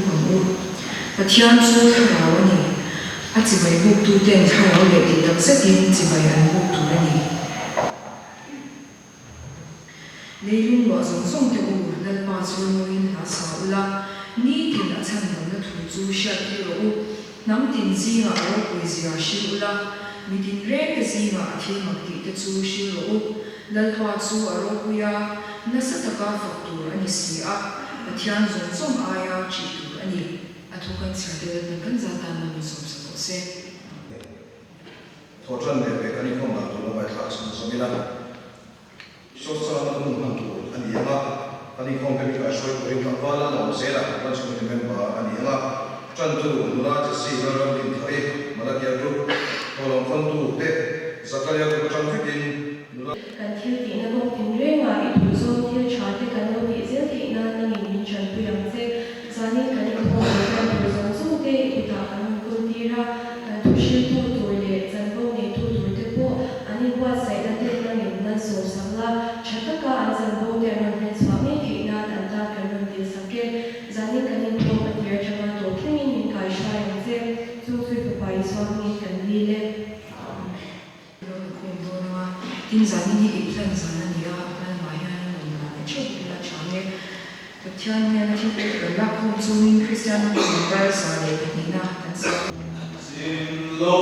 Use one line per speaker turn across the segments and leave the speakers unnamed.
mamu pathian chu tharau ani a chibai buk tu ten tharau le ti tak sakin chibai an buk tu ani leilung lo zong zong te u lalpa chu noin la sa ula ni tin a chan na thu chu sha ti ro nam tin zinga ro pui zia shi ula midin re ke zinga a thi mak ti te chu shi ro lalpa chu aro puya na sataka faktur ani si a pathian zong zong aya chi tu ani athukan chade na kan zata na mi som sa se
thotan de be kani khom na to bai thak sam samila so sa na mun han tu ani ama ani khom ke ka shoi ko ring ka wala na se la ka chu ni member ani ama chan tu nura je si na ram din thai malakya group ko long khom tu te zakaria ko chan fikin
kan thil ti na bok tin re nga I tu zo thil chha te kan lo ti zel ti na na ni min chan pu yang che zani kan ko kan tu zo zo te I ta kan ko ti ra tu shi tu tu le chan bo ni tu tu te po ani wa sai da te na ni na so sam la chata ka an chan bo te na ne swami ti na an ta kan ron ti sa ke zani kan ni ko pa ti chama to thing ni kai sha yang che tu tu pa pai swami kan ni le
tin zani ni itlan zana ni a na ma ya na na chu la chane pathian ne na chu pe la ko chu in christian no ba sa le ni na kan sa sin lo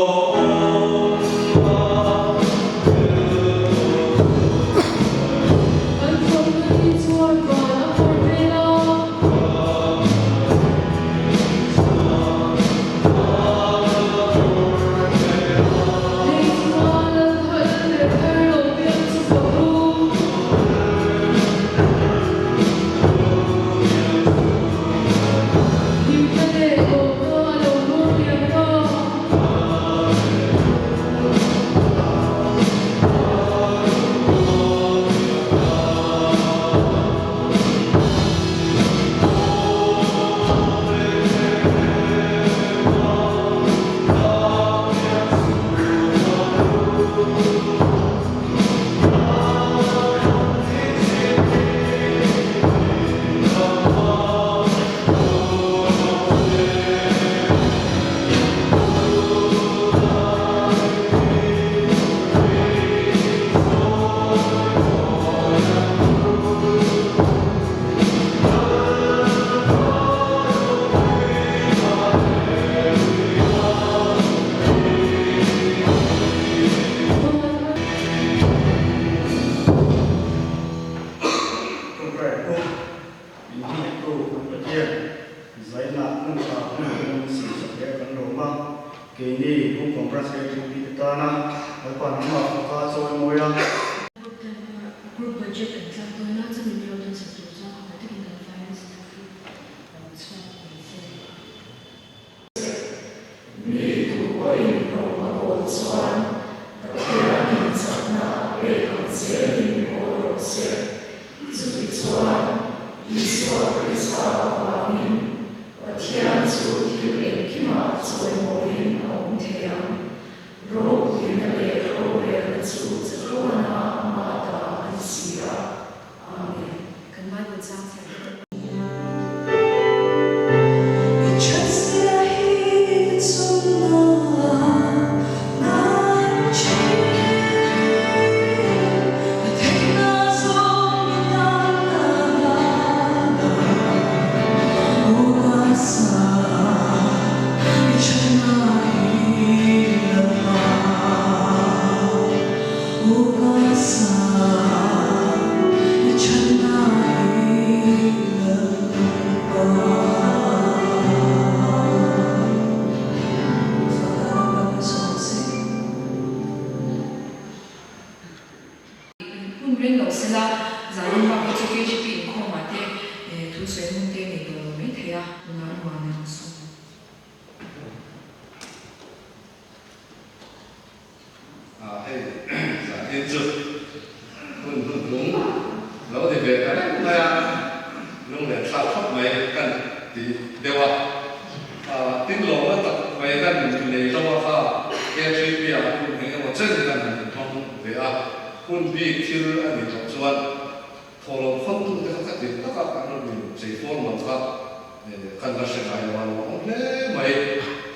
group budget and stuff going on to the building sector so I think in the finance
kan la se ngai wa lo le mai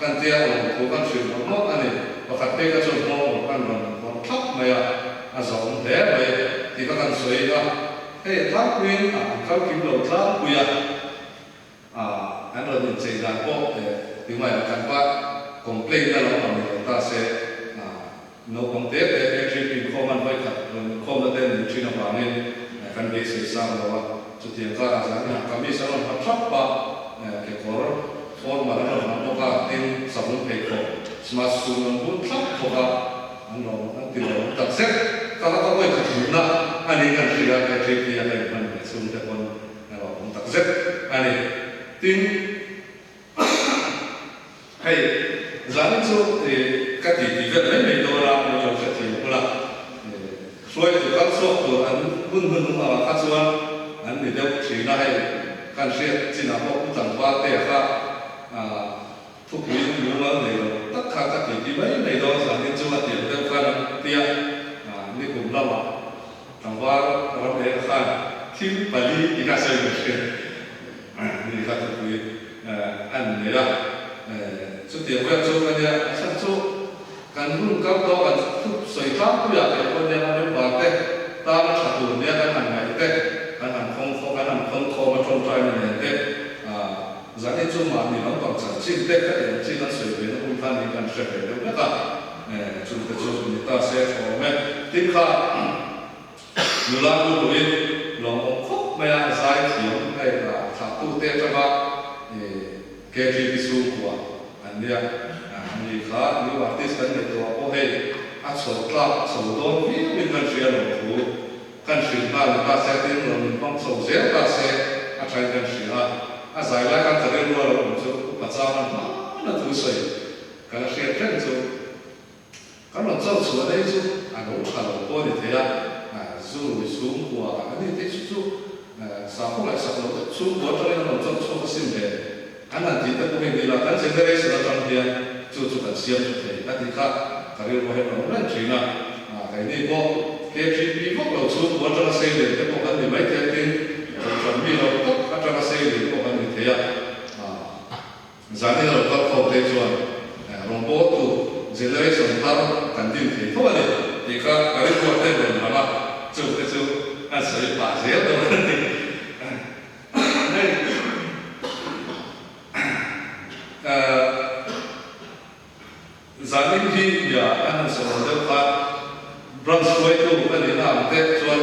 kan tia lo ko kan se mo ani pakhat pe ka chon mo kan ron ko thap mai a zong le mai ti ka kan soi ga he thap win a ka kim lo thap puya an ron ni che dan ko ti mai kan pa complain na lo ma ta se no conte te actually ko man vai ka ko ma den ni china ba ni kan be se sang lo chu ti ka za ni ka mi sa ron thap pa ke kor for ma ron ma to ka tin sa bun pe ko smart school non bun thap ko ka an lo an ti lo ta se ka ka vai ka na ani kan ria ka tre ti ya le man sum te kon na lo ta se ani tin hey zani chu ka ti ti ve le do la no jo se ti ko la soi tu ka so ko an bun ma ka chuan an ni de chi na hai kan se chi na ko tang ba te ka thu ki lu ma le tak ka ka ti mai do zani chu ma ti de ka na tia ni kum la wa tang ba ra le ka ti bali i ka se se ni ka tu ki an ni la chút tiền quen chút cái này sắp chút cần luôn cao to cần chút sợi tháp cũng được cái con này nó bảo thế ta nó sạch đủ này cái hàng này thế cái hàng không cái hàng không khó mà trong trai này thế giá trị chung mà mình nó bằng sản sinh thế cái này chỉ là sợi về nó không phan đi cần sợi về đâu biết à chúng ta chút người ta sẽ có mấy tiếp khác nhiều lắm luôn rồi lòng ông khóc mấy ai sai thiếu hay là tháp tu thế cho bạn cái gì bị sụp qua anh nhá anh khác nếu artist kan đểตัวโอเคอัดสดละสดโดนวิ่งเป็นกันเสียหลงถูกันเสียมาหรือว่าเสียที่เราต้องส่งเสียก็เสียอาจารย์กันเสียอาศัยแล้วกันจะเรียนรู้เราจะปัจจัยมันน่าทุเสียกันเสียเรื่องจุกันเราเจ้าส่วนนี้จุอันนู้นขันเราตัวนี้เทียสู้สูงกว่าอันนี้ที่จุสามคนเลยสักเราสูงกว่าตอนนี้เราเจ้าส่วนสิ่งเดียอันนั้นที่แต่พวกนี้เราตั้งใจได้สุดแล้วจังเดียจุกันเสียจุดเดียอันที่ข้าการเรียนรู้ให้เราเรื่องจริงนะไอ้นี่พวกเกี่ยวกับพวกเราสูงกว่าจะเสียเลยแต่พวกกันนี่ไม่เกี่ยวกับเรามีเราต้องจะเสียเลยพวกกันนี่เทียจากนี้เราก็เข้าใจส่วนรองโบตูเจริญส่วนทางกันดินเทียพวกนี้ที่ข้าการเรียนรู้ได้เลยนะจุดอันเสียป่าเสียตัวนี้zalim hi ya an so de kha branch way to an ina te chuan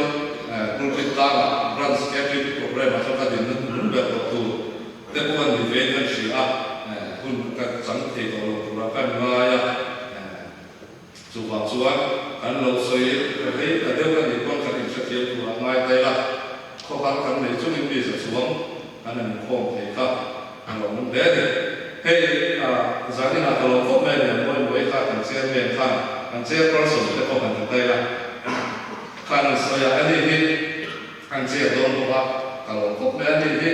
group ta branch captive program so ka din nun be to te ko an ve kan shi a kun ka chang the ko ra kan ma ya chu wa chuan an lo soi re ta de ka ni kon ka ni sa thiel tu mai te la kho kan kan nei chu ni bi sa chuang an an khom the ka an lo mun de hey zani na kalau kau main boleh kan saya main kan saya person kita kau kan tertai lah kan saya ini kan saya don buat kalau kau main ini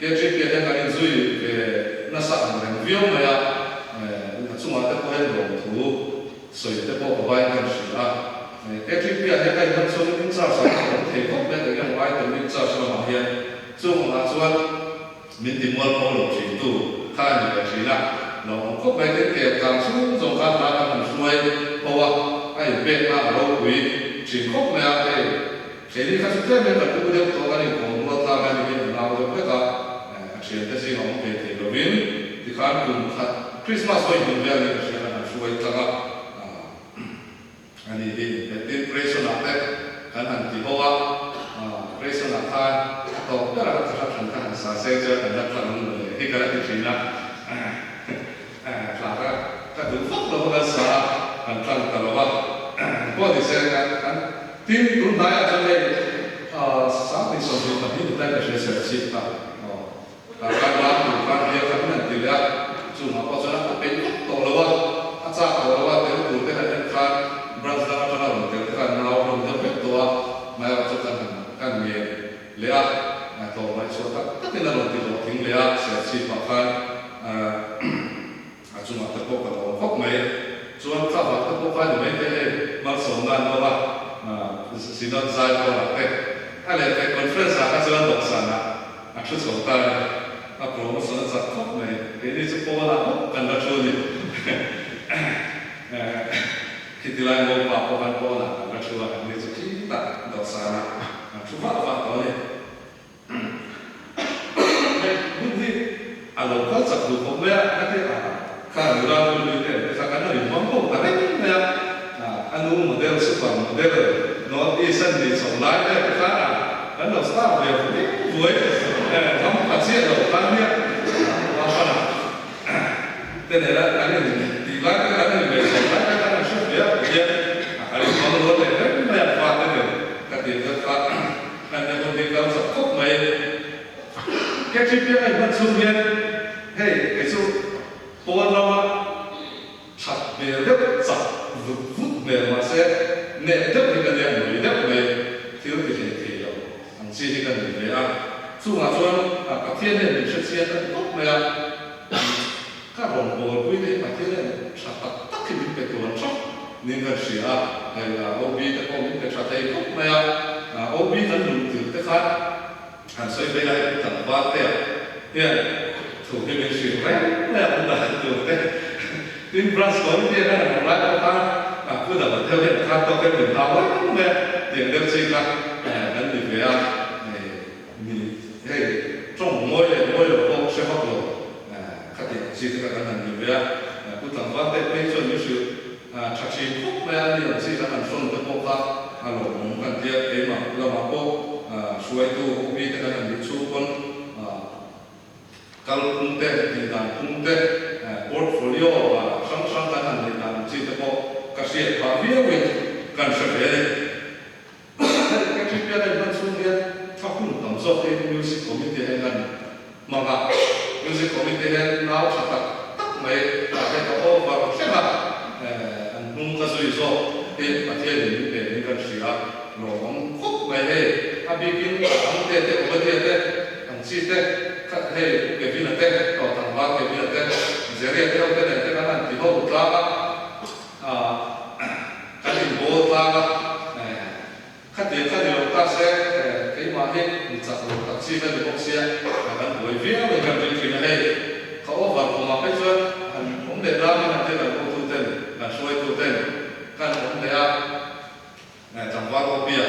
kita cek dia kan inzui ke nasa orang view maya cuma kita kau yang dong tu so kita kau bawa kan sila kita cek dia kan macam minta sama kau main dengan baik dan minta sama dia cuma cuan minti mual kau ituท่านอยู่ที่นั่นเราก็ไปที่เกี่ยวกับช่วงสงครามมาทำช่วยเพราะว่าไอ้เบสมาเราคุยสิ่งครบไม่ได้เสียดีขั้นสุดท้ายเป็นแบบผู้เดียวตัวกันของเราทำงานที่เราเพื่อการเสียแต่สิ่งของเป็นที่เราวินที่ข้ามกลุ่มคริสต์มาสวันนี้เราเสียกันช่วยตั้งอันนี้เป็นเรื่องนักเตะกันอันที่เพราะว่าเรื่องนักทานต่อเนื่องเราจะทำการสร้างเสร็จกันนักทานที่กำลังที่นั่นถ้าดูฟังเราก็สากันตั้งแต่ว่าพอที่เสร็จกันที่รุ่นไหนอาจจะเลยสามปีสองปีแบบนี้ได้ก็เสียชีวิตกันการรับดูการเรียนกันนั่นทีเดียวจู่มาพอจะนั่งเป็นตัวเราว่าอาจารย์ตัวเราว่าเดี๋ยวดูได้ให้การบรัสดาจะนั่งเดี๋ยวการเราลงเดี๋ยวเป็นตัวไม่ว่าจะกันมีเลี้ยตัวไม่ชัวร์ก็ที่นั่นเราติดเราทิ้งเลี้ยเสียชีวิตกันจู่มาตะโกนเราพบไหมจู่มาข้าวตะโกนไปไม่ได้มาส่งงานเราว่าสิ่งนั้นใจเราเอ๊ะอะไรแต่คอนเฟรนซ์ก็จะต้องดอกสันนะชุดสงการ promotion sa khop mai ini chu pola kan la choni kitilai mo pa po kan pola kan la chua ni chu ki ta do sa chu fa to ni buddhi alo ka sa du ko me na te ka ra lu ni te sa kan ni mo ko ta ni me anu model super model no isan ni so lai te ka kan do sta ve ni vui không phát triển được bao nhiêu bao nhiêu thế này là cái này thì bác cái này về sản xuất cái này xuất hiện cái này có luôn để rất là phát cái được cái tiền rất phát anh em công ty cao sản xuất mấy cái chi phí này vẫn xuất hiện hey cái số bốn năm chặt về rất chặt vút về mà sẽ nệ rất thì cái này mới rất về thiếu cái gì thì anh chỉ cái này về dù mà cho các thiên nhiên mình xuất hiện tốt mà các đồng hồ quy định các thiên nhiên sản xuất tất cả những cái tuần trong nên là sự hay là OB đã có những cái sản thấy tốt mà OB đã dùng từ cái khác hàng xoay về lại tận ba tệ hiện thủ cái việc sự đấy là cũng là từ đấy tin branch có những cái này là lại có ta cứ là theo hiện khác có cái đường tháo ấy mà tiền được gì cả vấn đề về hey trong mỗi một công sẽ học được các cái gì thì các anh làm nhiều vậy cũng thằng văn để bây giờ như sự chắc chắn không phải là gì các anh phân tích một cái alo một cái gì ấy mà là mà có suy tu vì các anh đi chụp con kalau punte di dalam punte portfolio sang các anh đi làm gì thì có kasih pavian kan sebelum cái chuyện này vẫn xuất hiện phát huy tổng số cái music committee hay là mà music committee hay nào chắc là tất mấy là cái đó và sẽ là anh không có suy số thì mà theo những cái sự là rồi ông khúc mấy cái anh bị cái ông thế ông thế anh chỉ thế các cái việc này thế còn thằng ba cái việc này thế dễ theo cái này cái anh thì họ cũng ra cái gì bố ra các điều ta sẽ cái mà hết chặt được các chi cái bốc xia là buổi viết mình cần phải chuyện này có vật của mà cái chuyện cũng để ra nên là thế là cô tu tên là xuôi tu tên kan cũng để chẳng qua có bia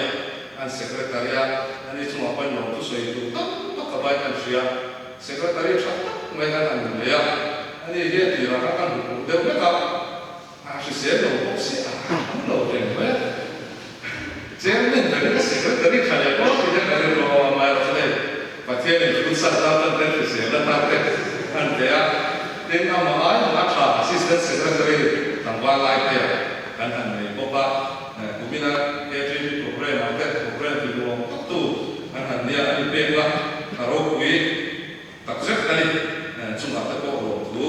anh secretariat anh đi chung apa yang tu xuôi tu tak kebaikan sia secretariat satu mereka kan dia anh đi dia thì là các anh đều biết là sự sẽ đầu bốc xia đầu tiền với Jangan dari sekretari kaya kau tidak dari luar malaysia. Pasien itu sahaja tentang kesehatan tapi anda dengan mahal macam asisten sekretari tambah lagi dan anda bapa kumina jadi program di luar itu dan anda ada bengah taruh kui tak sekali cuma tak boleh tu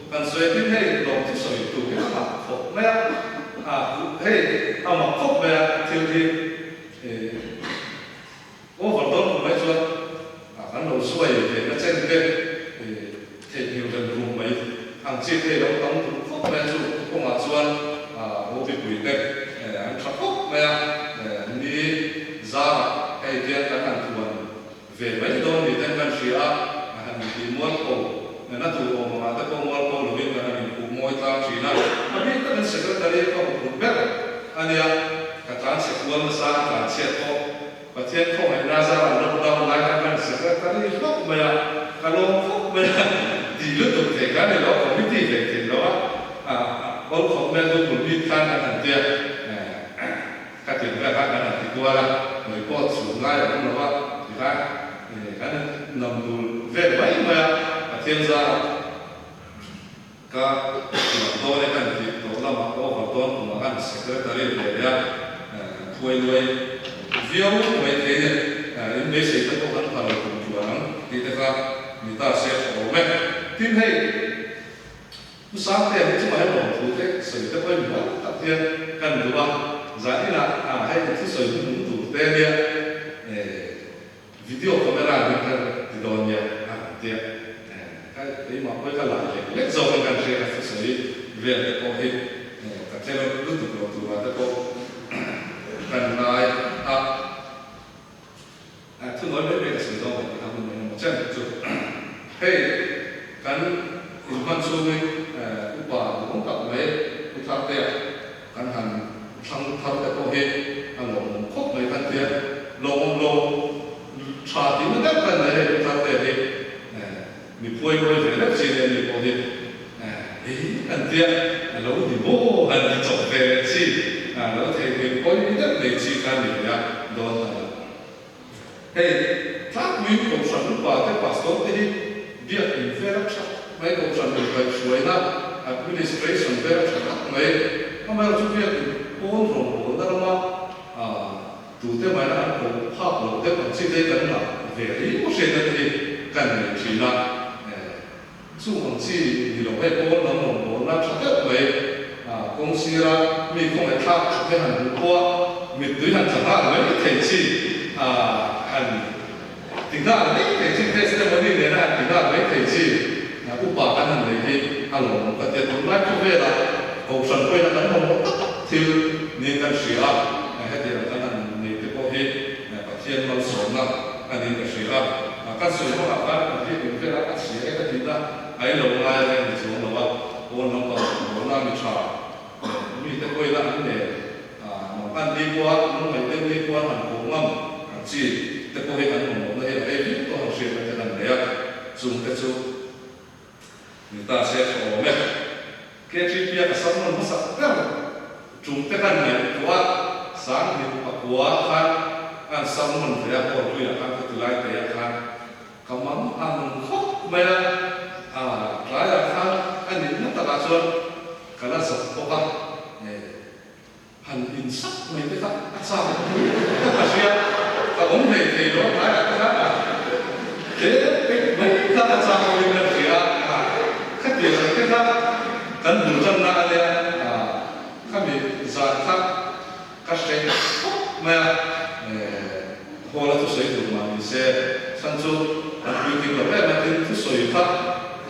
kan saya ini dong tu saya itu apa pokoknya hey, ama khóc về thiếu thì có phần tốt của mấy chuyện cán đầu xuôi để nó trên cái thì nhiều lần vùng mấy hàng chi thì đóng đóng khóc về chú không mà xuân vô bị quỷ đấy anh khóc về đi ra hay tiền các hàng tuần về mấy đôi thì tên căn sĩ hàng thì muốn cổ nó tụ mà ta có muốn cổ là bên cái này cũng môi ta chỉ là tapi kan sekretari ko berber ania katan sekuan sa kan seto patien ko mai na za lo da lai kan sekretari ko maya kalau ko maya di lutuk te kan lo committee le te lo bol ko me do pun kan kan dia ka te ba kan ti ko la report su lai ko lo ba kan nam du ve bai maya patien za ka tole kan ti to la ma ko ha ton ma kan secretary le ya tuai loi viau mai te in be se ta ko kan pa ko chuang ti ta ka mi ta se ko me tin hei tu sa te tu mai lo tu te se ta ko mi ta te kan du ba za ni la hai tu se tu tu te dia video camera ni ka ti don ya te cái mà với cái lại lết dầu cái gì là phải xử lý về cái có hết các chế độ lúc từ và cái có cần lại thứ nói với cái sử dụng thì làm mình một chân chút hey in man chu ni upa cũng tập mấy uthak te kan han thang thar te ko he along khop mai kan te long cha ti na kan na he uthak te he mi poi ve la chi ne ni ko he kan te lo di bo han ni chok ve chi lo the he poi ni da le chi kan ni ya do ta he thak mi ko san pa te pastor te hi dia in vera cha mai ko san ni ka shuai na administration vera cha mai mà chúng ta bốn rồng bốn đó mà tụ tế mai là có pháp luật tế bản chất đấy cần là về lý một số này thì cần chỉ là số hàng chi thì nó phải bốn năm bốn năm chắc chắn vậy công ty là mình không phải tháp cái hàng qua mình đối hàng chẳng hạn mấy cái thành chi hàng tính ra mấy thành chi thế sẽ vấn đề này là tính ra mấy thành chi upa cái hàng này thì hàng lồng cái tiền tốn lại không về là hậu sản quay là đánh một thiếu nên cần sửa hay thì là cái này thì có hết và thiên lâu sống là anh nên cần sửa các sự nó là các cái việc phải là các sửa cái gì đó ấy lâu nay là mình xuống là bao bốn năm còn bốn năm mình trả mình cái quay là anh để mà anh đi qua nó phải đi qua hàng bốn năm chỉ cái có hết anh một này là cái việc có hàng sửa cái này đấy dùng cái số người ta sẽ có mấy cái chuyện việc sản xuất nó sắp tới chúng ta cần nhận qua sáng thì qua khăn ăn xong mình phải học hỏi là ăn cái lại để ăn cầm mắm ăn khóc mà lại là khăn anh nhìn nó ta là xuân cái là sập có khăn hành in sắc mình cái khăn sao cái là gì cái ống thì nó lại là cái khác thế mấy cái là sao mình là gì khách tiền là cái khác kan burjan na ale kami za khak ka se ma hola tu sei tu ma ni se san chu an building lo ma tin tu soi kha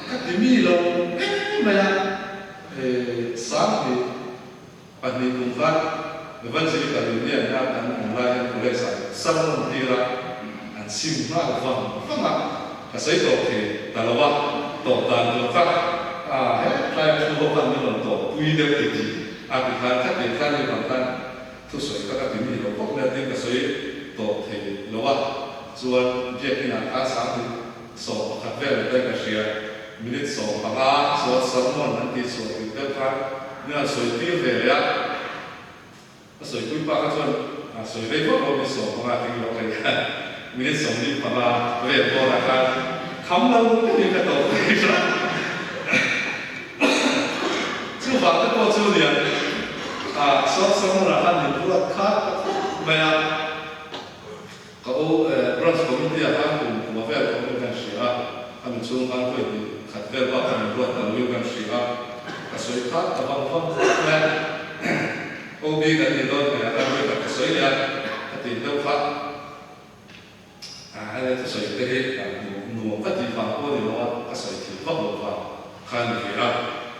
ka ti mi lo ma sa ni an ni kum fa evangelical union na an online college sa mon tira an sim na va fa ka sei to ke talawa to dan to fa trai chú họ ăn những đồ quý đẹp thì gì cái khác thì khác như bản thân thu sợi các cái gì đó có nên cái sợi đồ thì nóว่าส่วนเรื่องที่น่าสนใจสอบขัดแย้งได้ก็เสียมินิสอบปากส่วนสมมตินั่นที่สอบอีกแล้วครับเนี่ยสวยที่เรียกสวยคุยปากส่วนสวยได้พวกเรามีสอบปากที่เราเคยกันมินิสอบที่ปากเรียนพอนะครับคำเราไม่ได้กระโดดเลยครับฟังแต่พอช่วงนี้สอบสมุนไพรนี่พูดขาดไม่อะเขาบริษัทคอมมิชชั่นคุณมาเวลเขาเป็นการเสียทำช่วงการคุยขัดเวลว่าการพูดแต่รู้การเสียก็สวยขาดแต่บางคนแม่โอบีกันนี่โดนเนี่ยการเวลก็สวยเนี่ยติดเดียวขาดอะไรที่สวยที่หนุ่มก็ที่ฟังก็ดีว่าก็สวยที่ฟังว่าขันเสีย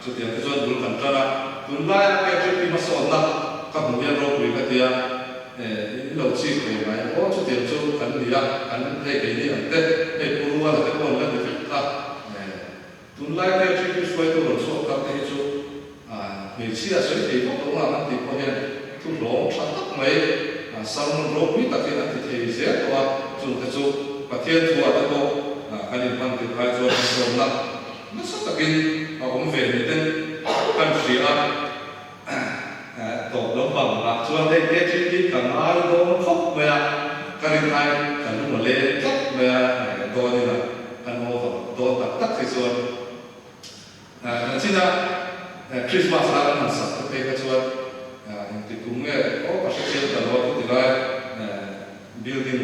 สุดท้ายก็จนบุญกันตระตุนไล่แกจุดที่มาสอนนะกับหนุ่มยันโรคุยกันเดียเราชี้คุยไหมโอ้สุดท้ายจุดกันเดียกันให้ไปนี่อันเด็ดให้ผู้รู้ว่าแต่คนนั้นเป็นฟิตนะตุนไล่แกจุดที่ช่วยตัวเราช่วยกับให้จุดมีเชื่อสุดที่พวกเรานั่นที่พอเห็นทุกหลงชัดตักไหมสามโรคุยตักที่นั่นที่เทียเสียตัวจุดที่จุดประเทศทัวร์ตะโกกันอีกวันที่ใครช่วยสอนนะนั่นสุดท้ายผมเห็นเป็นการเสียตกลงฝั่งหลักส่วนเด็กๆที่กันมาโดนคบเมื่อการเรียนไทยกันรู้หมดเลยคบเมื่อโดนนี่แหละกันโม่โดนตัดที่ส่วนที่นั่นคริสต์มาสแล้วนั่นสักเป็นกันส่วนที่กรุงเทพโอ้ก็เชื่อกันว่าที่ได้บิลดิ้ง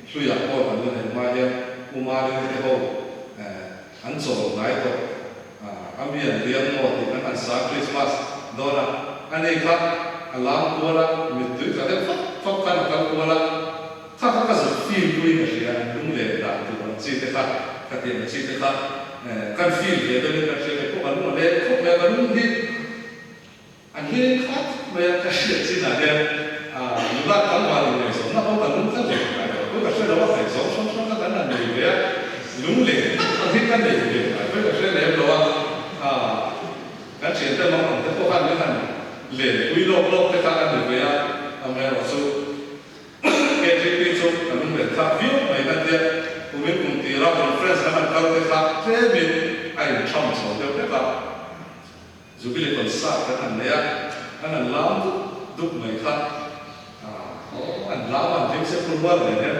ช่วยพ่อกันด้วยมาเนี่ยอุมาเรื่องที่เขาอันส่งไหนตัวอามีอันเดียนโมที่นั่นอันสาคริสต์มาสโดนอันนี้ครับอัลลาห์ตัวละมิตรก็ได้ฟักกันกันตัวละถ้าเขาก็จะฟีลด้วยกันเสียลุงเล่ด่าตัวละสิ่งที่เขาคัดเดียนสิ่งที่เขากันฟีลเดี๋ยวนี้กันเสียพวกมันลุงเล่พวกมันลุงที่อันนี้ครับเมื่อกันเสียสิ่งนั้นเนี่ยยุคทั้งวันเลยสมนับว่าลุงทั้งหมดพวกกันเสียเราว่าใส่สองกันนั่นเลยลุงเล่ตั้งที่กันเลยพวกกันเสียแล้วเราว่า le ui lo te ka an ve ya amel so ke tri so kan le ka view mai na dia u min kum ti ra conference kan ka te ka te min ai chom so de te ka zubile kon sa ka an ya an lam du mai ka an lam an tim se pur wa le ne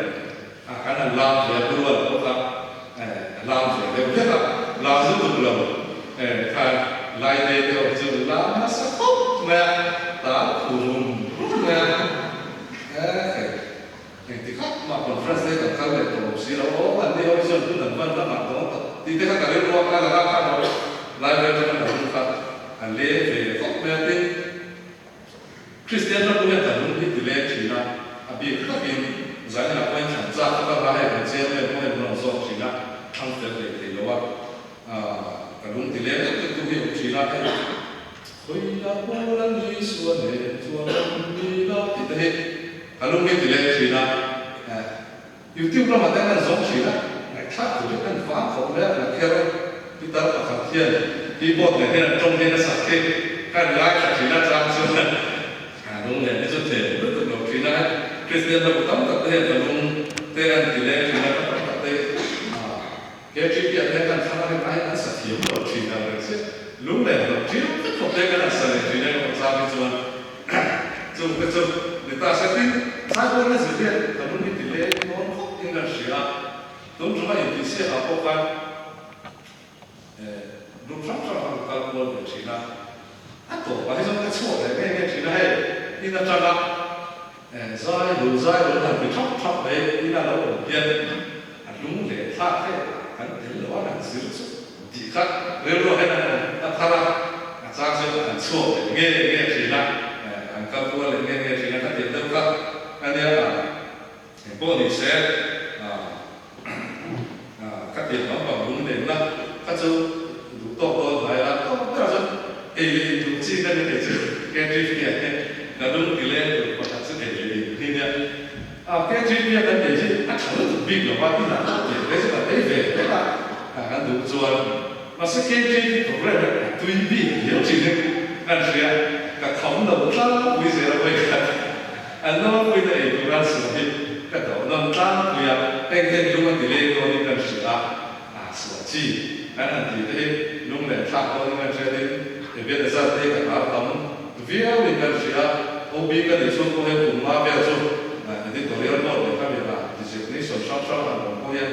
an lam ya pur wa ko ka lam se de te ka lam du lo ka lai de te ju lam na sa ko ma ta ku ma thì khách mà conference đấy là các lệ tổ sĩ đó anh đi horizon cứ lần vân ra mặt đó thì thế các cái liên quan là các khác đó lại về cho nó đúng pháp anh lễ về góc mẹ tên Christian nó cũng nhận thấy những cái lễ chỉ là bị các cái giải là quan trọng ra các cái hay là chơi với mọi người nó rõ chỉ là thăng tiến để thì đó cái đúng thì lễ cái hiểu chỉ là cái khối là bao lần duy xuân để xuân đi đó thì thế kalau kita lihat China, YouTube lah macam mana zong China, tak tu kan faham kau lihat nak kira kita akan kian keyboard ni kan trong ni sakit kan lihat China jam semua, dong lihat itu tu betul betul China Kristen tu betul tak lihat dong terang kita China tak tak dia cakap dia kan sama dengan ayat sakit betul China macam lu lihat China tak boleh kan asal China macam sama tu betul kita sakit saya pun sebenarnya kalau ni delay mohon kok tinggal siap tu cuma yang bisa apa kan belum sampai kalau di China atau apa yang kita cuba ni China ni nak cakap saya nanti cap ni nak lalu dia belum le tak kan lalu nak sirus dikat lalu nak thara saya kan cuba ni China angkat dua ni China kan dia tak anh em bố thì sẽ các điểm nó vào đúng đến là các chú đủ to to lại là không bao giờ đủ chi cái này chứ cái chi phí này là đúng cái lên được và thật sự để thì nhá cái chi phí cái này chứ anh chẳng được bị nó bao nhiêu là để cái là đấy về đấy là anh đủ rồi mà sẽ cái chi của cái này tùy bị nhiều chi này anh sẽ cả thống đầu ra bây giờ là bây giờ anh nói với thầy tôi đang sửa hết cái đó nó đang bây giờ anh thấy chúng anh thì lên tôi đi cần sửa sửa chi anh thì thế lúc này khác tôi anh sẽ đến để biết là sao đây cả tấm video mình cần sửa OB cái để xuống tôi cùng mà bây giờ thì tôi liên tục để các bạn thì sẽ ní sửa sót là một câu chuyện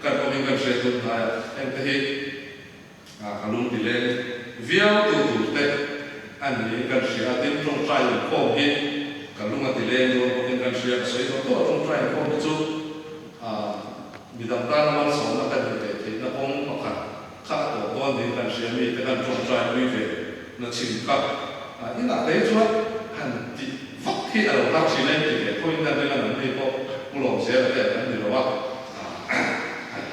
cần có mình cần sửa tôi là anh thấy cả lúc thì lên video từ từ anh ấy cần sửa đến trong trái của hết kalau mati lain dua mungkin kan sudah sesuai itu orang try kau itu bidang tanaman semua kan berbeda. Nak orang makan kah atau orang ni kan sudah ni kan orang try lebih nak cingkap. Ini nak dari tu kan di fakir atau tak sih ni dia kau ini dengan nanti kau pulang saya ada kan di luar.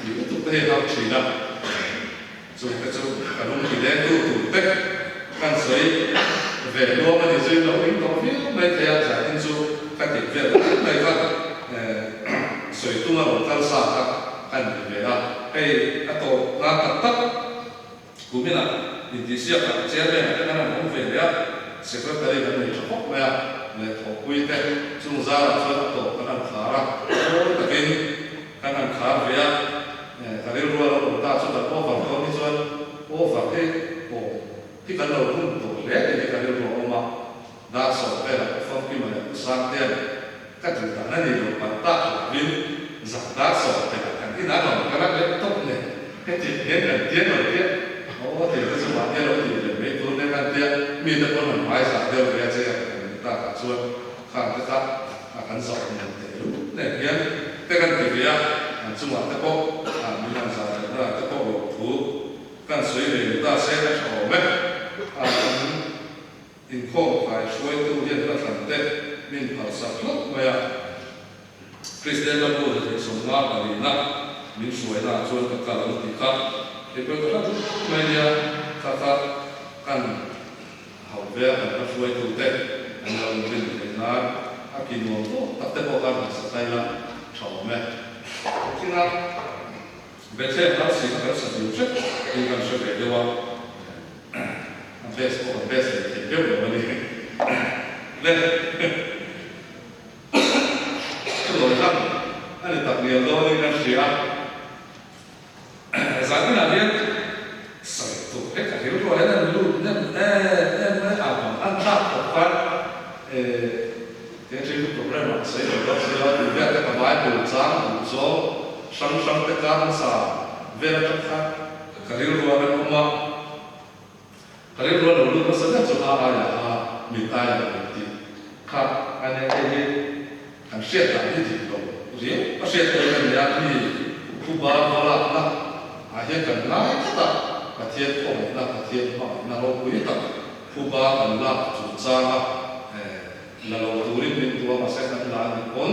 Itu tu tak sih lah. So itu kalau mati lain tu tak kan sesuai. Về đua mà thì chơi nó cũng có biết mấy thầy giải thích số các điểm việc này các sợi tung ở một căn sạc các hành về đó hay các tổ làm tập tắc cũng biết là thì siết các chế này cái này cũng về đấy sẽ có cái này mình cho học này để thổ quy thế chúng ra là cho tổ các anh khá ra rồi cái các anh khá về cái điều đó là chúng ta chúng ta có phần không đi chơi có phần cái cái đầu cũng tổ lẽ thì cái điều đó mà đã sổ về là phong kim mà sang tiền các chúng ta này đều bắt ta viên giảm đá sổ thì cái đá nào cái đá đấy tốt này cái chuyện hiện cần tiến rồi tiến có thể cái sự bản nhân đó thì để mấy tuần đến ăn tiền mình đã có một vài sản tiêu về chơi ta cả xuân khang cái khác khán sổ này lúc này hiện cái căn thì về chúng ta có mình làm sao là có bộ thú căn suy về ta sẽ có mấy in khổ phải suy tu hiện ra thành tệ mình phải sắp lấp mà Christian là bố thì sống ngã và đi nát mình suy ra suy tất cả những thứ khác thì bây giờ mình ya các căn học về là suy tu tệ anh làm mình thì nát áp kinh nghiệm tốt tất cả các căn sẽ thay là chọn mẹ khi nào về thế là sự các sự điều chất thì cần sẽ về đâu best thì biết rồi mà đi le lo tham ani tak ni lo ni na sia za ni na dia sai to ka hiu ro na lu na a an ta ko fa cái problema sẽ là việc các bài bổ trang bổ số sang tất cả các sa về là tất cả cái điều đó là không cái điều đó là lúc mà sẽ cho họ là mình ta là mình khác anh ấy anh sẽ làm như thế đó rồi anh sẽ làm như thế khu ba là anh ấy cần nói tất cả thiệt không là thiệt mà là lo quý tất khu ba là chủ trang là lo turin min tua mà sẽ làm là con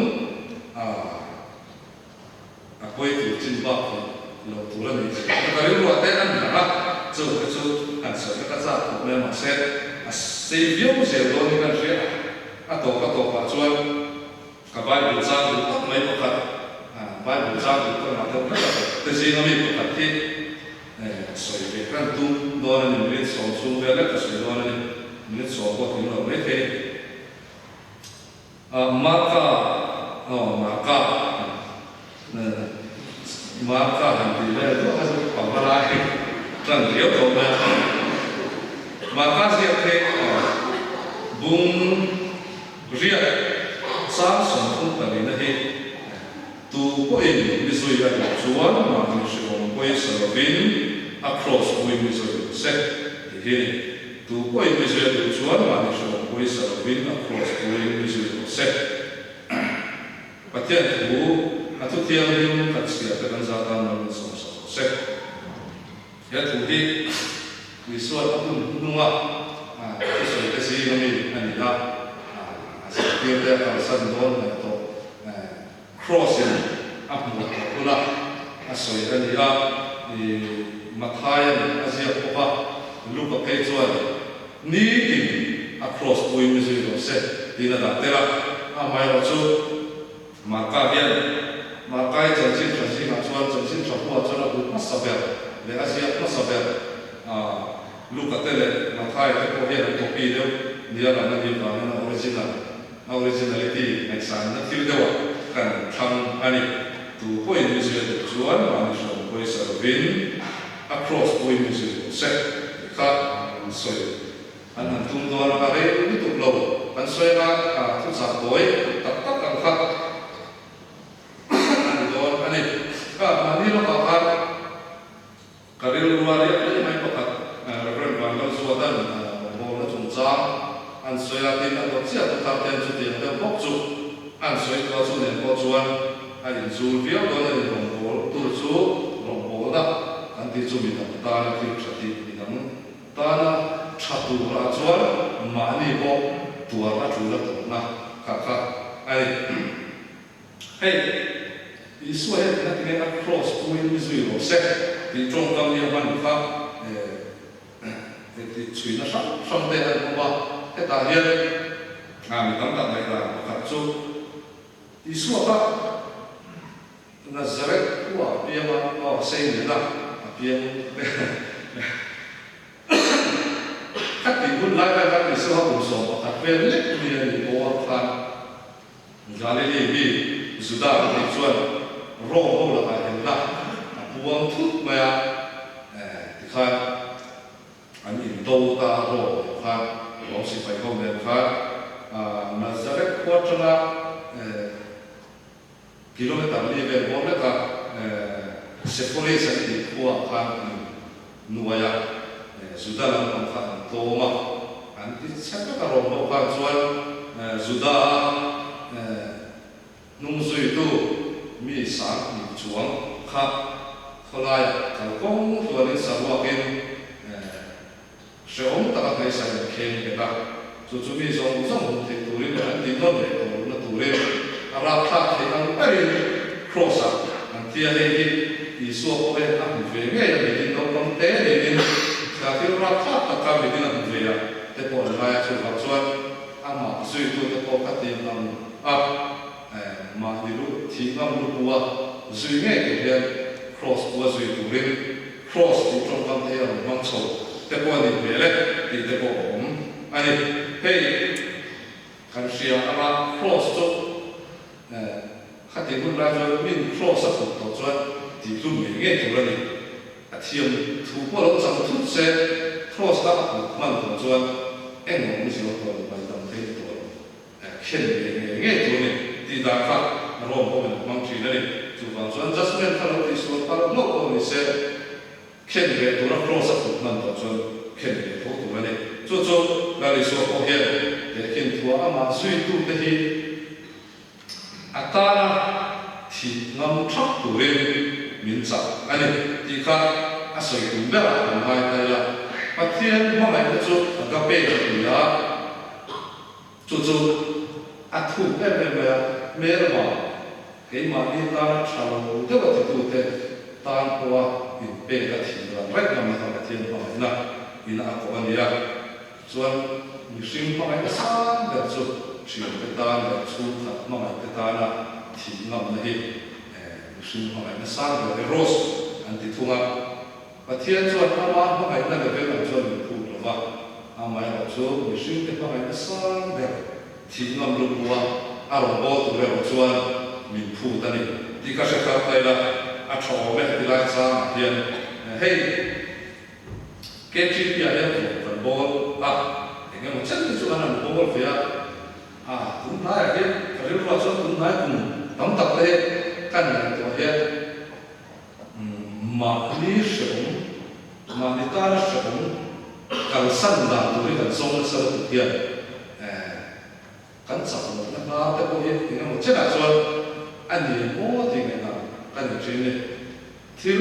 quay từ trên bờ lo turin mình cái điều đó tên anh là chỗ cái chỗ anh sẽ cái giá của mình mà sẽ video sẽ lo như cái gì tổ và chuan cái bài bổ trang thì mấy một cái bài bổ trang thì tôi nói theo cái cái gì nó bị một cái thì soi về cái tu đó là mình biết sống xuống về cái soi đó là mình biết sống qua tiếng là mấy thế marka hành thì đây là khoảng ba lại rằng yếu tố này marka diệt thế bung riêng sáng sống không phải là thế tu có in ví dụ là chuan mà mình sử dụng quay sở vin across quay ví dụ set thì tu có in ví dụ là chuan mà mình sử dụng quay sở vin across quay ví dụ set và tiền thủ thu tiền liên cắt xẻ cái căn gia tăng mình sống set cái thủ đi ví dụ là đúng không cái gì nó mình anh là tiền để ở sân đó là to crossing up một cái là soi anh là thì mặt hai Asia Cup lúc cái chỗ ní thì across vui mới rồi sẽ thì là đặt thế là mai vào chỗ mà cái chân chính là chỗ chân chính trong qua chỗ là cũng mất sập để Asia mất sập lúc cái này mặt hai cái có hiện có pi đâuนี่เราไม่มีความเป็นoriginality ในสารนักที่เดียวกันทำอันนี้ตัวผู้อินดิวิชวลวันนี้เราไปสารวิน across ผู้อินดิวิชวลเซ็ตก็สวยอันนั้นตุ้มโดนอะไรนี่ตุ้มโลอันสวยนะทุกสัปดาห์ตัดกันครับอันโดนอันนี้ก็มันนี่เราบอกว่าการเรียนรู้อะไรไม่ไม่ประกาศเราเรียนวันเราสวดกันโมเราจงจำอันสวยที่นั่นก็เสียตัวทำเต็มสุดที่เราบอกจุอันสวยตัวสุดเนี่ยก็ชวนอันจูเฟี้ยวตัวเนี่ยหลงโบตัวจูหลงโบนะอันที่จูมีตาที่ชัดที่มีทั้งตานะชัดตัวละชวนมานี่บอกตัวละจูละตัวนะค่ะอันนี้เฮ้ยอีสวยนั่นที่เนี่ย cross ตัวนี้มีส่วนเซ็ตที่ตรงกับเนี่ยมันครับที่ช่วยนะช่างเดินมาแต่ตาเห็นมีตั้งแต่ไหนล่ะครับจู่ที่สุดครับน่าจะเรียกว่าเพียงว่าเส้นนี่นะเพียงถ้าที่คุณไล่ไปที่สุดผมส่งว่าเป็นเล็กมีอะไรบ้างครับงานนี้มีสุดาที่ชวนร้องโหราไปเห็นนะบวงทุกเมื่อที่ข้าอันนี้โตตาโรครับเราสิไปเข้าเรียนครับนาซาเรตควอตระกิโลเมตรนี้เป็นบอลเลยครับเซฟโฟลีสันติขัวครับนัวยาสุดาลังครับโตมาอันที่เช็คก็รวมเอาครับส่วนสุดานุ่งสุยตู้มีสามมีจวงครับเขาไล่เขาคงตัวนี้สาวกินเชื่อมตั้งแต่ใส่เข่งกันละจู่ๆมีสองที่ตัวนี้เป็นที่ต้นเลยตัวตัวนี้เราทักที่อันเป็นครอสอันที่อะไรที่อีส่วนเป็นอันเวงเงี้ยมีที่เราต้องเตะเลยนี่แต่ที่เราทักตะการมีที่นั่นเวียแต่พอเราช่วยเขาช่วยอามาช่วยตัวตะโกกัดที่นั่นมาที่รู้ที่นั่นรู้ว่าช่วยเงี้ยที่เรียนครอสว่าช่วยตัวนี้ครอสที่ตรงกันที่เราบังคับแต่พอนี่เวลาที่แต่พอผมอันนี้เฮ้ย kan sia ama cross to khati mun la jo min cross a to chuan ti lu me nge tu rani a thiam thu po lo chang thu se cross la man to chuan eng ngom si lo to ban dam te to khen nge tu ni ti da kha ro mo mang chi na ni chu wang chuan justment kha lo ti so pa lo ko ni se khen nge tu na cross a to man to chuan khen nge to tu ni chu chu la li so ko he khen tu ama sui tu te hi atana thì ngâm thấp của lên miền Bắc anh ấy thì khác à sợi cũng đã làm hai tay là và thiên mà mày nó chút gặp bể thì là chút à thu em mẹ là cái mà đi ta chào tức là thì thu thế ta qua in bể cái thì là rất là mà thằng thiên mà mày nè có anh ấy cho mình sinh mà mày nó sáng được chút chuyện cái ta là chút mà mày cái ta là thì ngâm này sinh hoạt nó sang về rose anh thì thua và thiên chuan ama hoa ngày này về làm chuan mình phụ được vào ama là chỗ mình sinh cái hoa ngày nó sang về thì ngâm luôn qua long bò tụiเราchuan mình phụ ta này thì các sẽ khác đây là chó mẹ thì lại sang thiên hey cái chi tiết này phần bò thì cái một chất cái chuan là bò phải cũng nói là cái cái lúc đó cũng nói cùng đóng tập đấy căn nhàตัวเองมาลีชงมาลิตาชงกันสั้นดาตัวเองกันทรงเสด็จเทียนกันสับหมดนะครับแต่พวกนี้ที่นั่นเช่นส่วนอันนี้โอ้ที่ไหนนะกันอย่างเช่นนี้ที่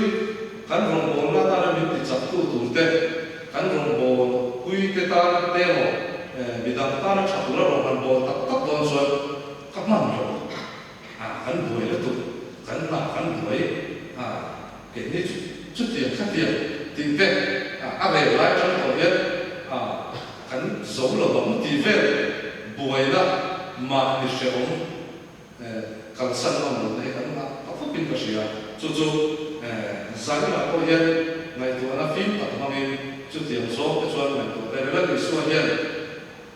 กันรองบอลน่าตาเรามีติดจับตัวตัวเต้กันรองบอลคุยเตตาเต้หมดบิดาตาเราชักตัวเรารองบอลตักโดนส่วนกับมันเรากันรวยแล้วตัวกันหนักกันรวยเกิดนี่จุดเดียวขั้นเดียวตีเวอะไรหลายจังตัวเนี้ยกันสมเราบอกตีเวบวยละมาในเชิงกันสั่นเราหมดเลยกันนะเขาพูดเป็นภาษาจู่ๆสั่งมาตัวเนี้ยในตัวนั้นฟิล์มตัดมาเป็นจุดเดียวสองส่วนในตัวแต่ละในส่วนเนี้ย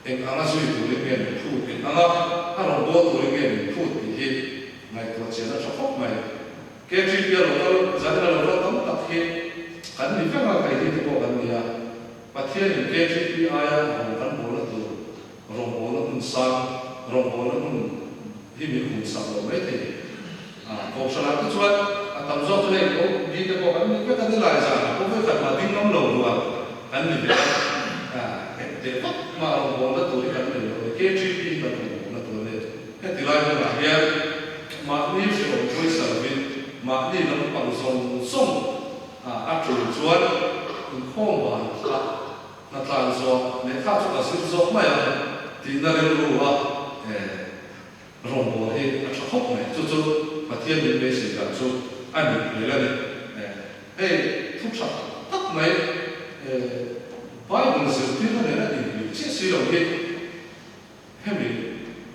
เองอันนั้นส่วนตัวเนี้ยพูดเป็นอันนั้นถ้าเราบอกตัวเนี้ยพูดที่ในตัวเจ้าชอบไหมแค่ที่เดียวเราจะได้เราต้องตัดเหตุกันมีแค่มาใครที่จะบอกกันเนี่ยประเทศนี้แค่ที่อาญาของกันโบราณตัวรองโบราณมันสร้างรองโบราณมันที่มีหุ่นสร้างเราไม่ได้ของฉลาดก็ช่วยทำจอบเลยเขาดีแต่บอกกันไม่กันได้หลายอย่างเขาไม่ขัดมาดิ้งน้ำลงด้วยกันนี่เป็นเด็กมารองโบราณตัวที่กันเลยแค่ที่กันโบราณตัวนี้แค่ที่ไรก็หลายอย่างมานี่สิผมช่วยสารวินมานี่น้ำปั่นส่งจุดชวนข้องว่านักการสอบในข้าวสุขสิ่งสอบไม่ที่นั่นเรียนรู้ว่าโรงพยาบาลที่ชอบไหมจู่ๆประเทศนี้เป็นสิ่งการสู้อันนี้เลยเนี่ยทุกชาติตักไหมไปบนสิ่งที่นั่นเนี่ยอยู่ที่สิ่งเหล่านี้ให้มี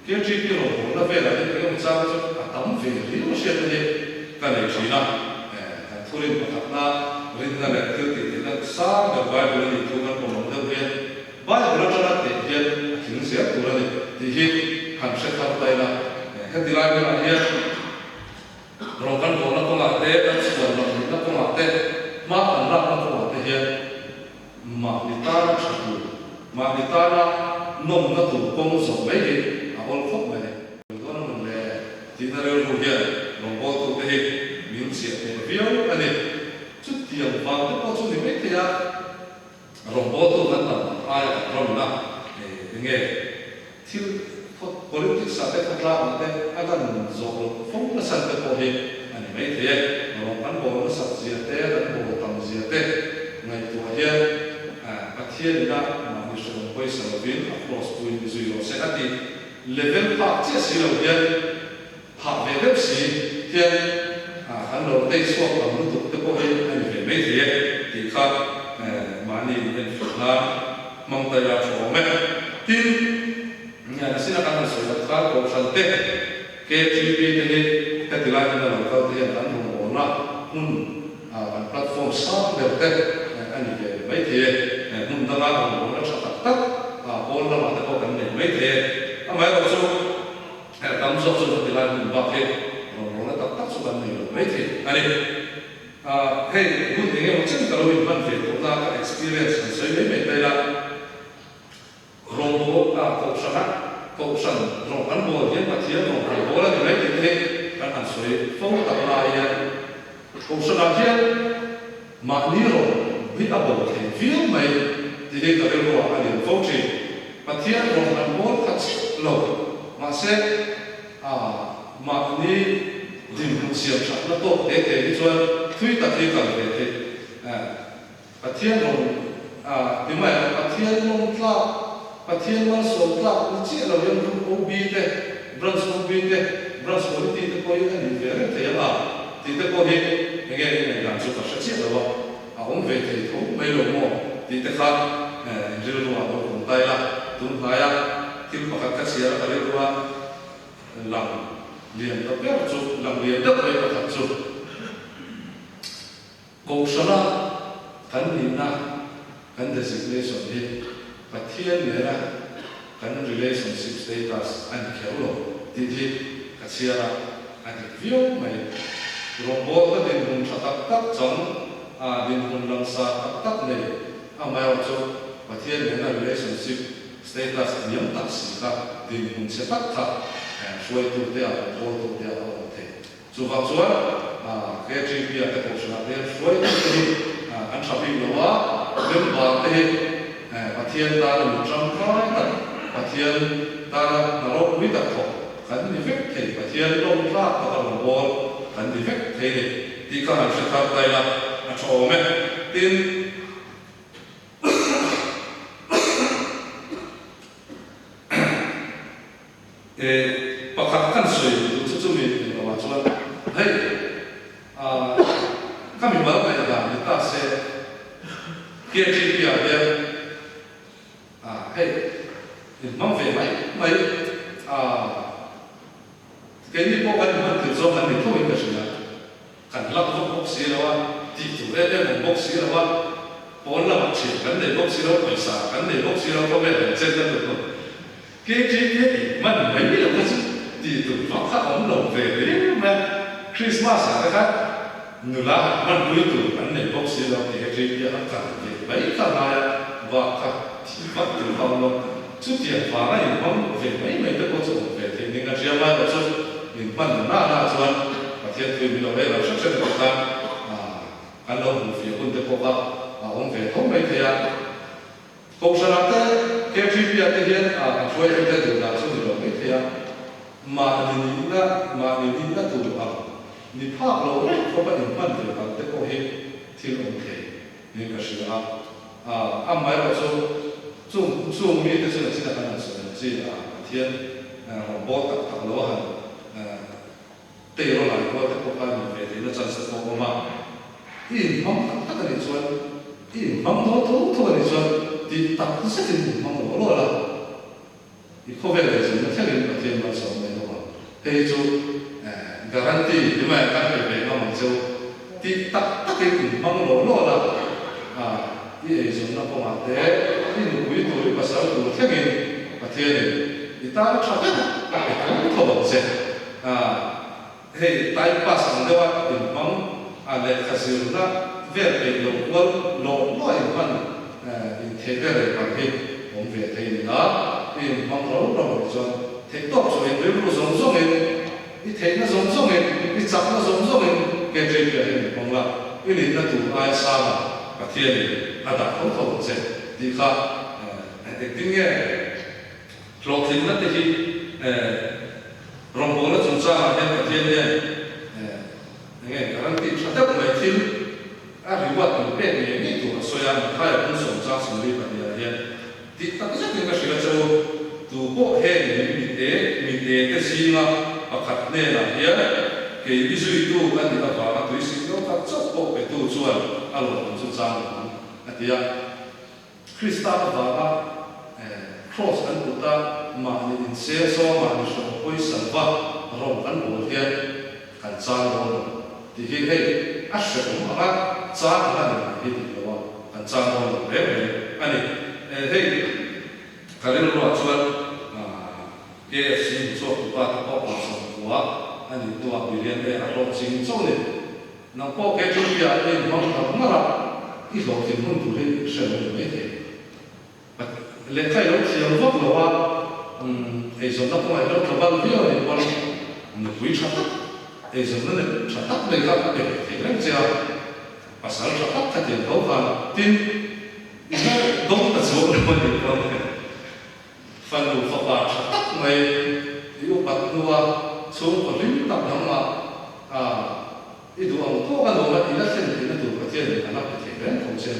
เกี่ยวกับที่โรงพยาบาลเวลาที่เราจะทำสิ่งที่เราเชื่อถือกันในชีวิตนะทุเรียนพัฒนาเรื่องนั้นคือติดนั่นสร้างแบบใบบริษัททุกคนผมลงเรียนใบบริษัทนั้นเรียนถึงเสียตัวนี้ที่หันเสถาไปนะให้ดีไลน์มาเรียนเรากันผมนักการเตะส่วนเรานักการเตะมาอันรับนักการเตะเรียนมาดิตาชัดมาดิตานนมนักตุกงสมัยนี้เอาลงไปเลยตัวนั้นมันเลยที่นั่นเราเรียนลงบอลตัวเตะมีเสียงวิวอันนี้จุดที่ฟังที่พอจุดนี้ไม่เที่ยลงบอลตัวนั้นอะไรรำนะยังไงที่politik sampai terlalu nanti akan zoom fokus sampai pohon iniไม่เที่ยลงกันบอลสัตว์เสียเตะdanบอลตั้งเสียเตะในตัวเฮียประเทศนี้มันมีส่วนไปสำหรับวิน across ตัวนี้ส่วนเสียที่ level ภาคที่สี่เราเฮียภาค level สี่เฮียอันเราได้ส่วนของตัวที่พอเห็นอันนี้ไม่เที่ยที่ข้ามันนี่เป็นฝึกงานมั่งแต่ยาชอบไหมที่เนี่ยสิ่งนั้นการสื่อสารของฉันเตะเกี่ยวกับที่นี่แค่ที่ไรนี่เราเขาที่อันนั้นผมว่ามันแพลตฟอร์มสร้างแบบเตะอันนี้ไม่เที่ยมันตั้งแต่ผมว่าชัดตัดบอลเราแต่ก็กันไม่เที่ยทำไม in ba ke ro na tak chu kan nei mai the ani hey good thing e chen kalo in ban ve to na ka experience kan sei me te la ro bo ka ko san ro kan bo yen pa thia ro bo la ni mai te kan an soi fo ta la ya ko san a ma ni ro bi a bo ke feel mai ti de ka ro a ni fo chi pa thia ro kan bo ka chi lo ma se ma ni dim hu siam sa na to te chuan thui ta thi ka te pathian ro ni mai pathian ro tla pathian ma so tla ni chi lo yam ru ob te branch ob te branch ob te ko yu ani ve te ya ti te ko ni nge ni ga chu ta sa chi lo a om ve te tho mai lo mo ti te kha jil ro a ko tai la tun ha ya til pa ka sia ra le ro lam lian ta pe chu lam lian ta pe ka chu ko sala kan ni na kan designation hi pathian ne ra kan relationship status an khelo ti ka sia ra an view mai robot ka din hum tak chang din hum lang sa tak ne mai chu pathian ne na relationship status niam tak si ka din hum se tak suai tu te a bol tu te a te chu va chuan KGP te ko sna te suai tu ni an shopping lo wa lem ba te pathian ta lu chang kai ta pathian ta na ro wi ta ko kan ni vek te pathian long la ta ta bol kan ni vek te ni ti ka han se ta dai la a cho me tin pakhat kan soi tu chu mi ni wa chuan hei kami ba mai da ni ta se KGP a de hei ni mang ve mai cái ni po kan man tu zo kan ni thu in ka sina kan lak zo box si la wa ti tu e box si la wa pon la ma chi kan de box si la paisa kan de box si la ko be chen da tu KGP man mai ni la ka ti tu fa kha om lo ve ni ma Christmas a ka nu la man lu tu kan de box si la KGP a ka ni bai ka na ya wa ka ti fa tu fa lo chu ti fa na ni bang ve mai de ko chu ve ti ni ga chia ma lo chu ni man na chuan pathian tu mi lo ve lo sak sak ta an lo mu fi kun te ko ka om ve thom mai thia ko sa na te KGP a te hian chuai te tu na chu lo mai thia ma ni na tu a ni pha lo ko ba ni man ve ka te ko he thil om the ni ka shi a mai lo chu mi te chu na chi ta kan so chi pathian bo ta lo han te ro la ko te ko ka ni ve te na chan sa ko ma in mong ta ka ni chuan in mong to ni chuan ti ta ku sa tin mong lo la i ko ve le chu na thang in pathian ma so me lo te chu guarantee ni ma ka ve ma mong chu ti ta ke mong lo la i e chu na ko ma te i nu wi tu pa sa tu thang in pathian ni i ta cha ka ke ko to se hei tai pa sang de wa in mong le khasir na ve pe lo wal lo in man in the ve le pa he om ve the ni la in mong lo chuan the to so in ve lu song song in i the na song song in i chap na song song in ke je ke he mong la i ni na tu ai sa la pa thia ni a da ko to se di kha acting ye lo tin na te hi rong bo la chung cha ha pa thia ni nghe cái cái chuyện đó mới thiếu ri wat ni pe ni tu so ya ma khai kun so cha so ri pa ya ti ta ka sa ka shi la cho tu ko he ni mi te ke si ma a khat ne la ya ke bi su tu kan ni ta ba tu si no ka cho ko pe tu chuan a lo chu cha a ti ya Krista ba ba cross an tu ta ma ni in se so ma ni so poi san ba ro kan bo hian kan cha ro thì khi thấy ác sẽ cũng mà cha là cái gì đó anh cha nó bé bé anh ấy thấy cái này nó là chuyện KFC số của ba cái bao sản của le a ro sing so le na po ke chu ya le ma ma ra i lo tin mun tu le se lo me te le kai lo ti lo vok lo wa e so na ko ai lo ka ba vi o le wa no pui cha e so na le cha ta le ka pe te le ja pasal cha ta ka te do va tin ina do ta so lo ma le ko fan lu fa ba cha ta mai yu pat nu wa so ko lim ta na ma itu orang tua kan orang tidak sendiri itu kecil anak kecil kan kecil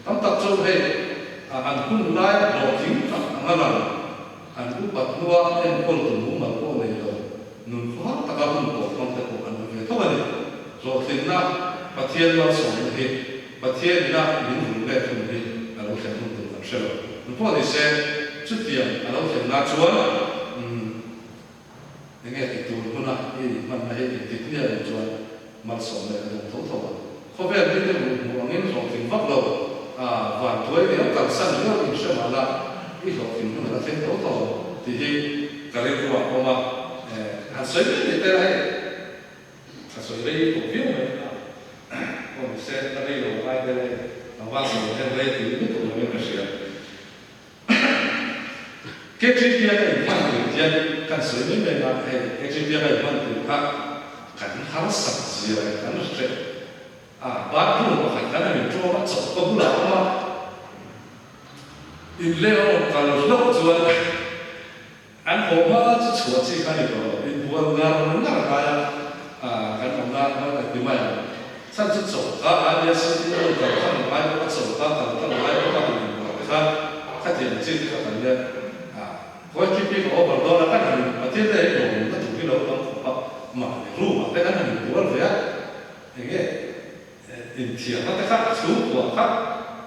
tampak jauh anakku mulai logik amalan anakku buat dua dan kalau rumah kau ni nunfah tak akan kau kontak kau anu itu apa ni logik nak patian langsung ni patian nak minum leh tu ni kalau saya minum tak sel nunfah ni saya cuti kalau saya nak jual ini itu mana ini mana ini itu dia jual marsom le dong thau thau ko ve ni de mu ngin so tin vak lo van toi ne ka san lo in sha ma la i lo tin no la ten thau thau ti hi ka le ko ko ma han sai ni te lai ka so le ko vi me ko se ta le lo ai de na va so le le ti ni ko me ka sia ke ti ti ai man ti ti kan so ni me na ke ti ti ai man ti ka kan harus saksi kan harus baru kan kan ni coba coba pula apa ini leo kalau lo jual an oma tu cuaca sih kan itu ini buat ngar kaya kan ngar mana di mana saya tu coba ada sih itu kalau kan coba kalau kan kan dia jadi kan dia kau kipi kau berdua kan ada dia itu kan tu kita orang mà rumah cái đó mình muốn vậy á nghe in thiệt nó cái khác chú của khác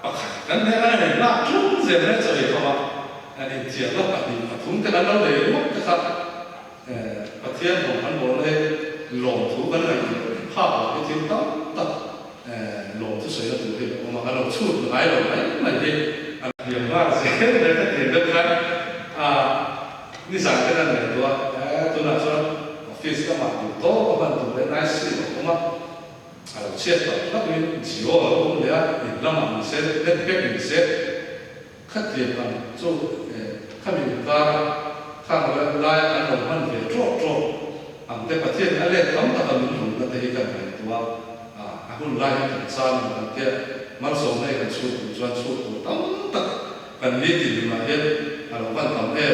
bạc cái này là chú gì đấy rồi không ạ in thiệt nó bạc thì thúng cái đó nó để mất cái khác bạc thiên của anh muốn đây lồng thú cái này họ cái thiên đó tập lồng thú sấy nó thú thì mà cái lồng chút cái lồng ấy mà đi điểm ba sẽ để cái tiền đất khác như rằng cái này tôi là cho office ka ma tu to ko ban tu le nai si ko ma ala chet ta la tu ji o ko le a in la ma se le pe ni se khat ye ban zo kha mi ka kha la la an lo man ve tro tro ang te pa thien ale tam ta ka min ru ka te hi ka mai tu a hun la ka sa ma ke mar so nei ka chu chuan chu tam ta kan ni ti ma he ala ban tam e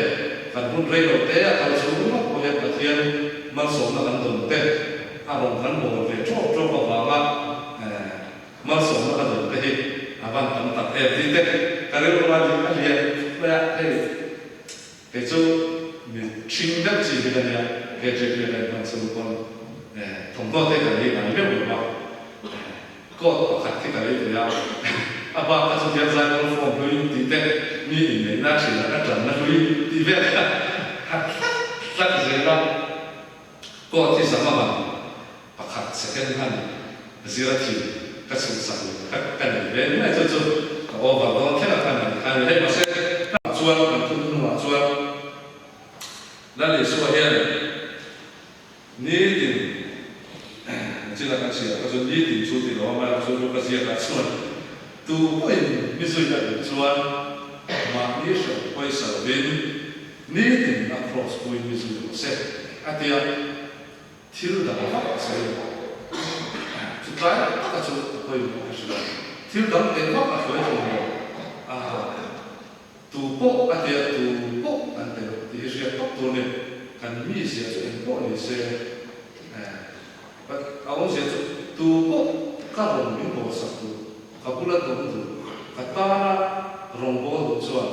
kan hun rei lo te a ka chu ma ko he pa thien mar so na kan dum te a rong kan bo ve tro tro ba ba mar so na kan dum te hi aban tam ta e ti te ka re lo ma ji a lia ba e ke chu mi ching da ji de ya ke je ke le ma chu kon thong to te ka ri ma me bo ba ko ka ti ka ri ya a ba ka chu ya za ko fo bu ti te mi ne na chi na ka tan na ri ti ve ka ha sa ze la ko ti sama ba pakhat second hand zira ti ka chu sa ka kan le na chu chu ka over do thela kan le ma se chuan kan tu ma chuan la le so hian ni tin chỉ là cái gì cái chuyện đi chú thì nó mà chú nó cái gì cái chuyện tu quay mi suy ra được chuyện mà đi sợ quay sợ bên ní thì across quay mi suy được sẽ à thì thiếu đó sẽ chú trái cái chuyện quay mi suy được thiếu đó cái đó là quay rồi tu bộ à thì tu bộ anh thì sẽ tốt thôi nè cần mi sẽ chuyện bộ này sẽ awang saya tu kalau ni bawa satu, kapulat tu, kata rombong tu cuan,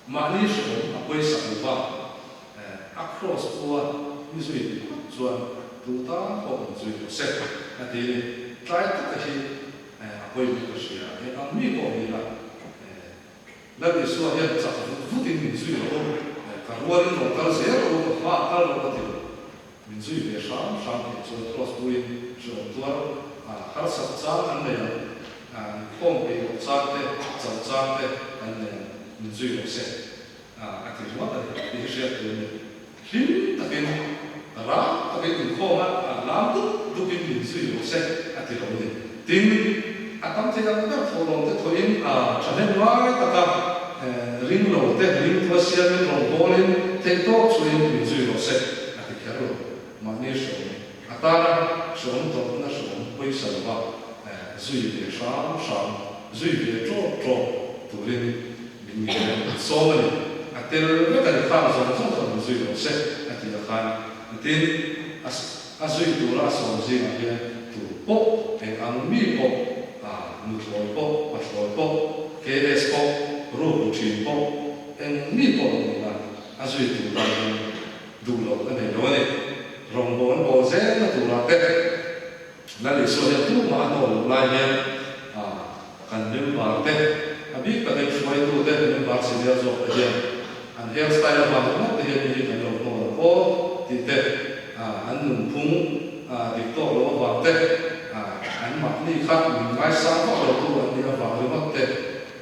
manis apa yang sahaja, across kuat ni sui cuan tu tak kau sui set, nanti ni try tu kasi apa yang kasi ya, kami kau ni lah, lalu suah yang satu futin ni sui lo, kalau ni kalau saya kalau tu mình duy về sáng thì cho cross point cho tuar har sat cha an ne khom pe cha te cha te an ne mình duy về se a ti wa ta ti she tu ne him ta ken ra cái tình khô mà làm tốt cái mình sử dụng sẽ thì không được tin tâm thế rằng các phổ thông thế thôi cho nên nói tất cả ring lầu thế ring thua xe lên lồng bò lên thế tốt cho nên mình sử dụng sẽ thì cái rồi mà như số ta số tốt nó số bây giờ là duy về sáng duy về chỗ tụi lên mình số mìnhแต่เรื่องการข้ามสองสองคนสุดยอดเสร็จที่จะข้ามที่สุดตัวละสองสิ่งที่ตัวปุ๊บอันมีปุ๊บนุชลอยปุ๊บปัชลอยปุ๊บเคเอสปุ๊บรูปจีนปุ๊บมีปุ๊บนี่นะสุดตัวละดูโลกกันเดี๋ยวนี้รองบอลบอลเซนตัวละเต็มนั่นเลยส่วนที่ตัวมาโน่ลายเนี่ยกันเดิมบาร์เต็มบีก็ได้ช่วยตัวเต็มเดิมบาร์เสียจบเดียวอันเฮลสไตล์บางคนที่เห็นมีกันลงโน่โอ้ติดเตะอันหนุ่มพุ่งติดโต๊ะแล้วบางเตะอันหมัดนี่ครับมีไม้ซ้ำฟักเราตู้อันนี้บางหรือมัดเตะ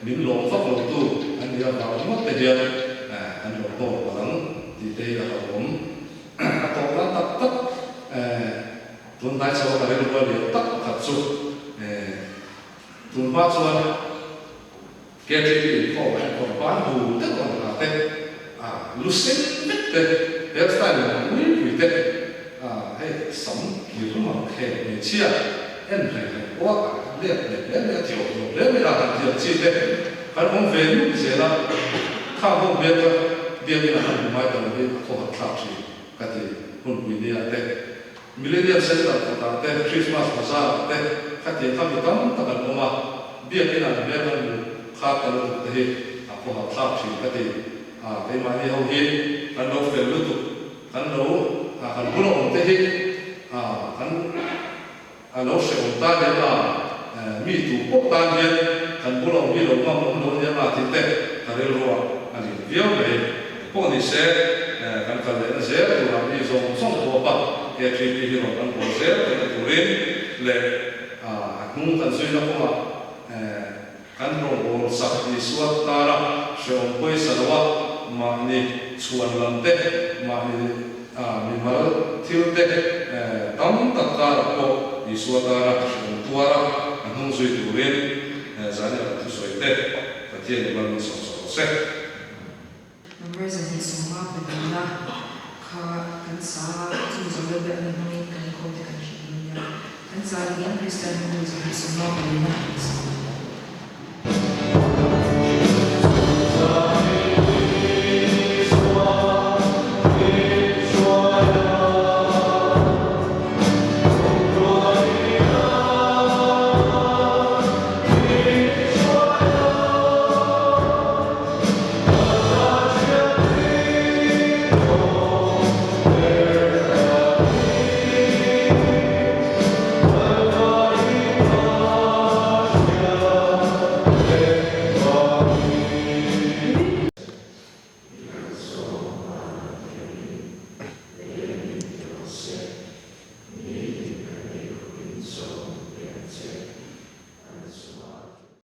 มีหลงฟักเราตู้อันนี้บางหรือมัดเตะเดียวอันหลงโน่บางติดเตะกับผมตรงนั้นตัดตุนได้ชาวกะเรรู้ว่าเดี๋ยวตัดขัดสุดตุนบ้าส่วนเกี่ยวกับข้อแหวนของบ้านหูตั้งแต่เตะลูกเส้นเตะเฮลสไตล์นี่คุยเตะให้สมกิริมาแค่เนี่ยเชี่ยเอ็นเลยว่าเรียกเที่ยวเรียกไม่ได้เที่ยวชีเตะการมองเวนุเสียละข้าวพวกเบียร์นี่นะไม่ต้องไปขอข้าวชีกันที่คนคุยเนี่ยเตะมิเลเนียมเซ็นต์ต่างๆเตะคริสต์มาสภาษาเตะกันที่ทำให้ตั้งแต่กันมาเบียร์นี่นะเบียร์มันข้าวตลอดเตะขอข้าวชีกันที่ไปมาที่เขาเห็นกันเราเฟลลุตุกันเรากันบุญองเตหิกันเราเสียงตาเดียร์มีถูกปกตาเดียร์กันบุญองมีเราบ้างเราเดียร์ที่เตะกันเรียกว่าอันนี้เดียวเลยพวกนี้เสียกันกันเลยเสียตัวเรามีส่งตัวปั๊บเกี่ยวกับที่เรากันตัวเสียกันตัวเรียนเลยนุ่งกันสวยนะพวกกันรองบอลสักที่สวัสดิ์ตาระเชื่อมไปสะดวกมานี่ชวนลำเตะมานี่มีมาทิวเตะตั้งตัดตาระก็มีสวัสดิ์ตาระเชื่อมตัวระอันนุ่งสวยตัวเรียนจานนี้ตัวสวยเตะแต่ที่นี่มันมีสองเซต
numbers and his song up with Allah ka kan sa tu zo le be ni kan ko te kan shi ni kan sa again Christian who is his song up with Allah